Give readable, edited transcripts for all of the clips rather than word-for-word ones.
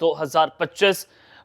2025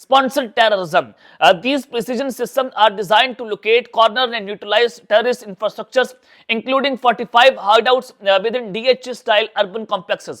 sponsored terrorism. These precision systems are designed to locate, corner and neutralize terrorist infrastructures, including 45 hideouts within DH-style urban complexes.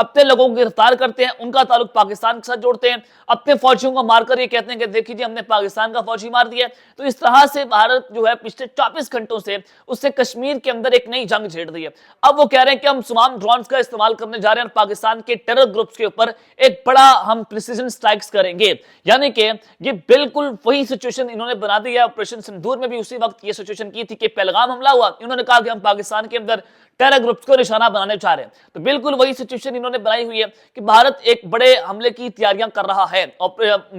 اپنے لوگوں کو گرفتار کرتے ہیں، ان کا تعلق پاکستان کے ساتھ جوڑتے ہیں، اپنے فوجیوں کو مار کر یہ کہتے ہیں کہ دیکھیے جی ہم نے پاکستان کا فوجی مار دیا ہے۔ تو اس طرح سے بھارت جو ہے پچھلے 24 گھنٹوں سے اس سے کشمیر کے اندر ایک نئی جنگ چھیڑ دی ہے۔ اب وہ کہہ رہے ہیں کہ ہم تمام ڈرونز کا استعمال کرنے جا رہے ہیں اور پاکستان کے ٹیرر گروپس کے اوپر ایک بڑا ہم پریسیجن سٹرائکس کریں گے، یعنی کہ یہ بالکل وہی سچویشن انہوں نے بنا دی ہے۔ آپریشن سندور میں بھی اسی وقت یہ سچویشن کی تھی کہ پہلگام حملہ ہوا، انہوں نے کہا کہ ہم پاکستان کے اندر ٹیرر گروپس کو نشانہ بنانے چاہ رہے ہیں، تو بالکل وہی سچویشن انہوں نے بنائی ہوئی ہے کہ بھارت ایک بڑے حملے کی تیاریاں کر رہا ہے اور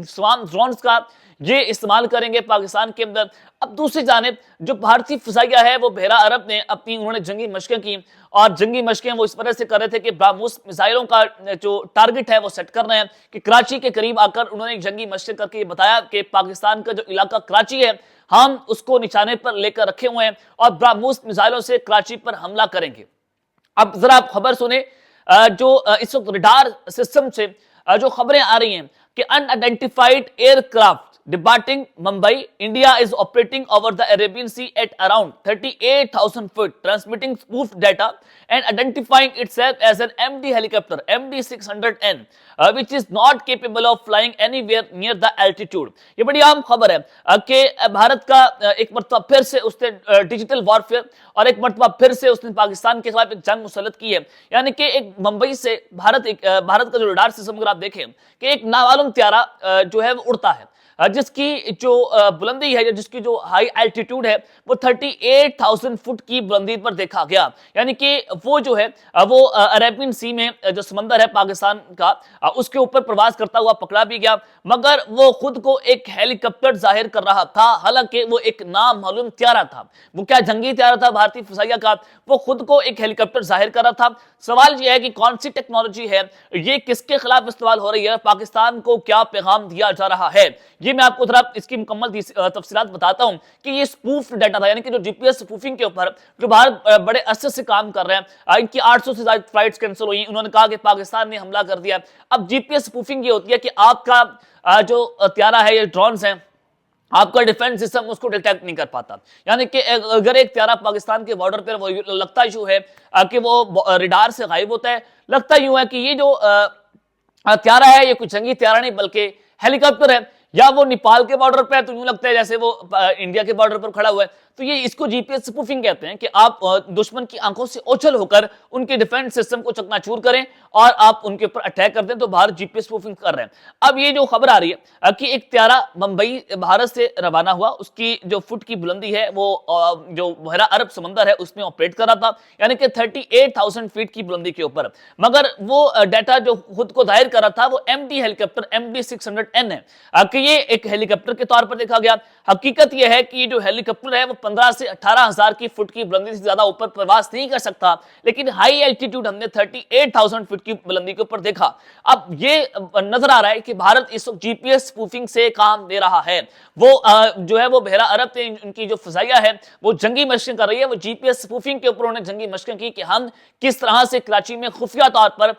تمام ڈرونز کا یہ استعمال کریں گے پاکستان کے اندر۔ اب دوسری جانب جو بھارتی فضائیہ ہے وہ بحیرہ عرب نے انہوں نے جنگی مشقیں کی، اور جنگی مشقیں وہ اس وجہ سے کر رہے تھے کہ براموس میزائلوں کا جو ٹارگٹ ہے وہ سیٹ کر رہے ہیں کہ کراچی کے قریب آ کر انہوں نے ایک جنگی مشقیں کر کے یہ بتایا کہ پاکستان کا جو علاقہ کراچی ہے ہم اس کو نشانے پر لے کر رکھے ہوئے ہیں اور براموس میزائلوں سے کراچی پر حملہ کریں گے۔ اب ذرا آپ خبر سنیں، جو اس وقت ریڈار سسٹم سے جو خبریں آ رہی ہیں کہ ان آئیڈینٹیفائڈ ایئر کرافٹ departing Mumbai, India is operating over the Arabian Sea at around 38,000 feet, transmitting spoofed data and identifying itself as an MD helicopter, MD-600N, which is not capable of flying anywhere near the altitude. یہ بڑی عام خبر ہے کہ بھارت کا ایک مرتبہ پھر سے اس نے ڈیجیٹل وارفیئر اور ایک مرتبہ پھر سے اس نے پاکستان کے خلاف ایک جنگ مسلط کی ہے، یعنی کہ ایک ممبئی سے بھارت کا جو ریڈار سسٹم اگر آپ دیکھیں کہ ایک نامعلوم طیارہ جو ہے وہ اڑتا ہے، جس کی جو بلندی ہے، جس کی جو ہائی الٹیٹیوڈ ہے وہ 38,000 فٹ کی بلندی پر دیکھا گیا، یعنی کہ وہ جو ہے وہ عربین سی میں جو سمندر ہے پاکستان کا اس کے اوپر پرواز کرتا ہوا پکڑا بھی گیا، مگر وہ خود کو ایک ہیلی کاپٹر ظاہر کر رہا تھا، حالانکہ وہ ایک نامعلوم طیارہ تھا۔ وہ کیا جنگی طیارہ تھا بھارتی فضائیہ کا؟ وہ خود کو ایک ہیلی کاپٹر ظاہر کر رہا تھا۔ سوال یہ ہے کہ کون سی ٹیکنالوجی ہے یہ، کس کے خلاف استعمال ہو رہی ہے، پاکستان کو کیا پیغام دیا جا رہا ہے؟ یہ میں آپ کو ذرا اس کی مکمل تفصیلات بتاتا ہوں کہ یہ سپوف ڈیٹا تھا، یعنی کہ جو جی پی ایس سپوفنگ کے اوپر جو بھارت بڑے عرصے سے کام کر رہے ہیں، ان کی 800 سے زائد فلائٹس کینسل ہوئی، انہوں نے کہا کہ پاکستان نے حملہ کر دیا۔ اب جی پی ایس سپوفنگ یہ ہوتی ہے کہ آپ کا جو طیارہ ہے، یہ ڈرونز ہیں، آپ کا ڈیفنس سسٹم اس کو ڈیٹیکٹ نہیں کر پاتا، یعنی کہ اگر ایک طیارہ پاکستان کے بارڈر پر وہ لگتا یوں ہے کہ وہ ریڈار سے غائب ہوتا ہے، لگتا یوں ہے کہ یہ جو طیارہ ہے یہ کوئی جنگی طیارہ نہیں بلکہ ہیلی کاپٹر ہے، یا وہ نیپال کے بارڈر پہ ہے تو یوں لگتا ہے جیسے وہ انڈیا کے بارڈر پر کھڑا ہوا ہے۔ تو یہ اس کو جی پی ایس سپوفنگ کہتے ہیں کہ آپ دشمن کی آنکھوں سے اوچھل ہو کر ان کے ڈیفنس سسٹم کو چکنا چور کریں اور آپ ان کے اوپر اٹیک کر دیں، تو بھارت جی پی ایس سپوفنگ کر رہے ہیں۔ اب یہ جو خبر آ رہی ہے کہ ایک طیارہ ممبئی بھارت سے روانہ ہوا، اس کی جو فٹ کی بلندی ہے وہ جو بحیرہ عرب سمندر ہے اس میں آپریٹ کر رہا تھا، یعنی کہ 38,000 فیٹ کی بلندی کے اوپر، مگر وہ ڈیٹا جو خود کو ظاہر کر رہا تھا وہ ایم ڈی ہیلی کاپٹر MD-600N ہے کہ یہ ایک ہیلی کاپٹر کے طور پر دیکھا گیا۔ حقیقت یہ ہے کہ یہ جو ہیلی کاپٹر ہے وہ 15 سے 18,000 کی فٹ کی بلندی سے زیادہ اوپر پرواز نہیں کر سکتا، لیکن ہائی الٹیٹیوڈ ہم نے 38,000 فٹ کی بلندی کے اوپر دیکھا۔ اب یہ نظر آ رہا ہے کہ بھارت اس وقت جی پی ایس سپوفنگ سے کام دے رہا ہے، وہ جو ہے وہ بحیرہ عرب میں ان کی جو فضائیہ ہے وہ جنگی مشقیں کر رہی ہے، وہ جی پی ایس سپوفنگ کے اوپر انہوں نے جنگی مشقیں کی کہ ہم کس طرح سے کراچی میں خفیہ طور پر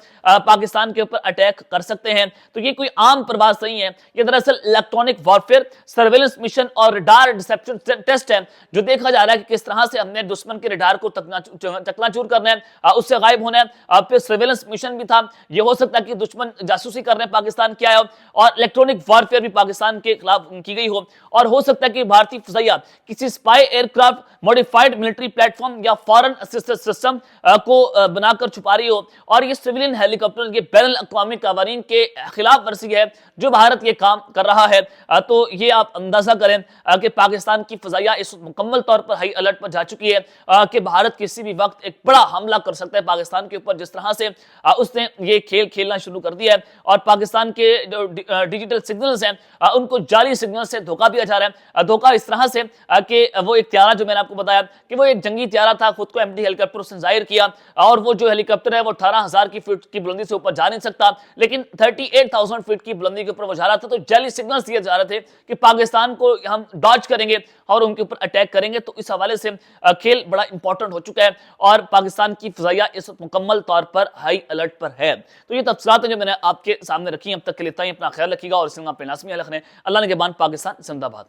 پاکستان کے اوپر اٹیک کر سکتے ہیں۔ تو یہ کوئی عام پرواز نہیں ہے، یہ دراصل الیکٹرانک وارفیئر، سرویلنس مشن اور ریڈار ڈسپشن ٹیسٹ ہے، جو دیکھا جا رہا ہے کہ کس طرح سے ہم نے دشمن کے ریڈار کو چکنا چور کرنا ہے، اس سے غائب ہونا ہے۔ پھر سرویلنس مشن بھی تھا، یہ ہو سکتا ہے کہ دشمن جاسوسی کر رہے ہیں پاکستان کیا ہے، اور الیکٹرانک وارفیئر بھی پاکستان کے خلاف کی گئی اور ہو سکتا ہے کہ بھارتی فضائیہ کسی spy aircraft, modified military platform یا فارن اسسٹنٹ سسٹم کو بنا کر چھپا رہی ہو، اور یہ سویلین ہیلی کاپٹر یہ بین الاقوامی قوانین کے خلاف ورزی ہے جو بھارت یہ کام کر رہا ہے۔ تو یہ آپ اندازہ کریں کہ پاکستان کی فضائیہ اس مکمل طور پر ہائی الرٹ پر جا چکی ہے کہ بھارت کسی بھی وقت ایک بڑا حملہ کر سکتا ہے پاکستان کے اوپر، جس طرح سے اس نے یہ کھیل کھیلنا شروع کر دیا ہے، اور پاکستان کے جو ڈیجیٹل سگنلز ہیں ان کو جعلی سگنل سے دھوکہ دیا جا رہا ہے۔ دھوکہ اس طرح سے کہ وہ ایک طیارہ جو میں نے آپ کو بتایا کہ وہ ایک جنگی طیارہ تھا، خود کو ایم ڈی ہیلی کاپٹر اس نے ظاہر کیا، اور وہ جو ہیلی کاپٹر ہے وہ 18,000 کی فٹ کی بلندی سے اوپر جا نہیں سکتا، لیکن 38,000 فٹ کی بلندی کے اوپر وہ جا رہا تھا۔ تو جعلی سگنلز دیے جا رہے تھے کہ پاکستان کو ہم ڈاج کریں گے اور ان کے اوپر اٹیک کریں گے۔ تو اس حوالے سے کھیل بڑا امپورٹنٹ ہو چکا ہے اور پاکستان کی فضائیہ اس مکمل طور پر ہائی الرٹ پر ہے۔ تو یہ تفصیلات ہیں جو میں نے آپ کے سامنے رکھی ہیں، اب تک کے لیے اپنا خیال رکھیے گا اور اس میں آپ پہ لازمی رکھیں۔ اللہ نگہبان، پاکستان زندہ باد۔